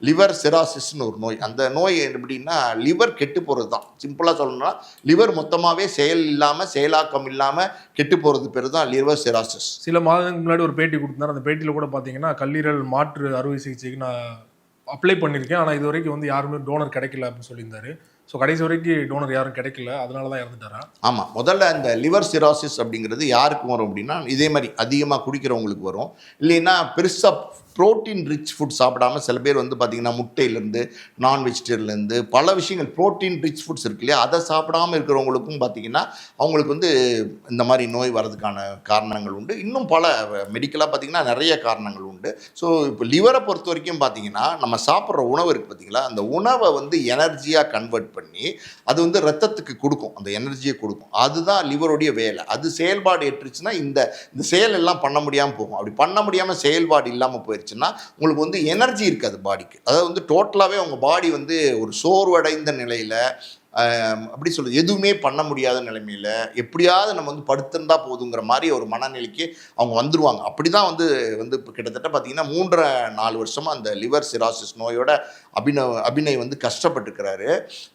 Liver சிராசிஸ்னு ஒரு நோய். அந்த நோய் எப்படின்னா லிவர் கெட்டு போகிறது தான். சிம்பிளாக சொல்லணும்னா லிவர் மொத்தமாகவே செயலாக்கம் இல்லாமல் கெட்டு போகிறது பேர் தான் லிவர் சிராசிஸ். சில மாதங்களுக்கு முன்னாடி ஒரு பேட்டி கொடுத்தாரு. அந்த பேட்டியில் கூட பார்த்தீங்கன்னா கல்லீரல் மாற்று அறுவை சிகிச்சைக்கு நான் அப்ளை பண்ணியிருக்கேன், ஆனால் இது வரைக்கும் வந்து யாருமே டோனர் கிடைக்கல அப்படின்னு சொல்லியிருந்தாரு. ஸோ கடைசி வரைக்கும் டோனர் யாரும் கிடைக்கல, அதனால தான் இறந்துட்டாரா? ஆமாம், முதல்ல இந்த லிவர் சிராசிஸ் அப்படிங்கிறது யாருக்கு வரும் அப்படின்னா, இதே மாதிரி அதிகமாக குடிக்கிறவங்களுக்கு வரும். இல்லைன்னா பெருசாக ப்ரோட்டீன் ரிச் ஃபுட் சாப்பிடாமல் சில பேர் வந்து பார்த்திங்கன்னா முட்டையிலேருந்து நான் வெஜிடேரியன்லேருந்து பல விஷயங்கள் ப்ரோட்டீன் ரிச் ஃபுட்ஸ் இருக்கு இல்லையா, அதை சாப்பிடாமல் இருக்கிறவங்களுக்கும் பார்த்திங்கன்னா அவங்களுக்கு வந்து இந்த மாதிரி நோய் வர்றதுக்கான காரணங்கள் உண்டு. இன்னும் பல மெடிக்கலாக பார்த்திங்கன்னா நிறைய காரணங்கள் உண்டு. ஸோ இப்போ லிவரை பொறுத்த வரைக்கும் பார்த்திங்கன்னா நம்ம சாப்பிட்ற உணவு இருக்குது பார்த்திங்களா, அந்த உணவை வந்து எனர்ஜியாக கன்வெர்ட் பண்ணி அது வந்து ரத்தத்துக்கு கொடுக்கும், அந்த எனர்ஜியை கொடுக்கும். அதுதான் லிவருடைய வேலை. அது செயல்பாடு ஏற்றுச்சுன்னா இந்த செயல் எல்லாம் பண்ண முடியாமல் போகும். அப்படி பண்ண முடியாமல் செயல்பாடு இல்லாமல் போயிடுச்சுன்னா உங்களுக்கு வந்து எனர்ஜி இருக்காது பாடிக்கு. அதாவது வந்து டோட்டலாகவே உங்கள் பாடி வந்து ஒரு சோர்வடைந்த நிலையில், அப்படி சொல்லுது, எதுவுமே பண்ண முடியாத நிலைமையில் எப்படியாவது நம்ம வந்து படுத்திருந்தா போதுங்கிற மாதிரி ஒரு மனநிலைக்கு அவங்க வந்துடுவாங்க. அப்படி தான் வந்து இப்போ கிட்டத்தட்ட பார்த்தீங்கன்னா 3.5-4 வருஷமாக அந்த லிவர் சிராசிஸ் நோயோட அபிநய் வந்து கஷ்டப்பட்டுருக்கிறாரு.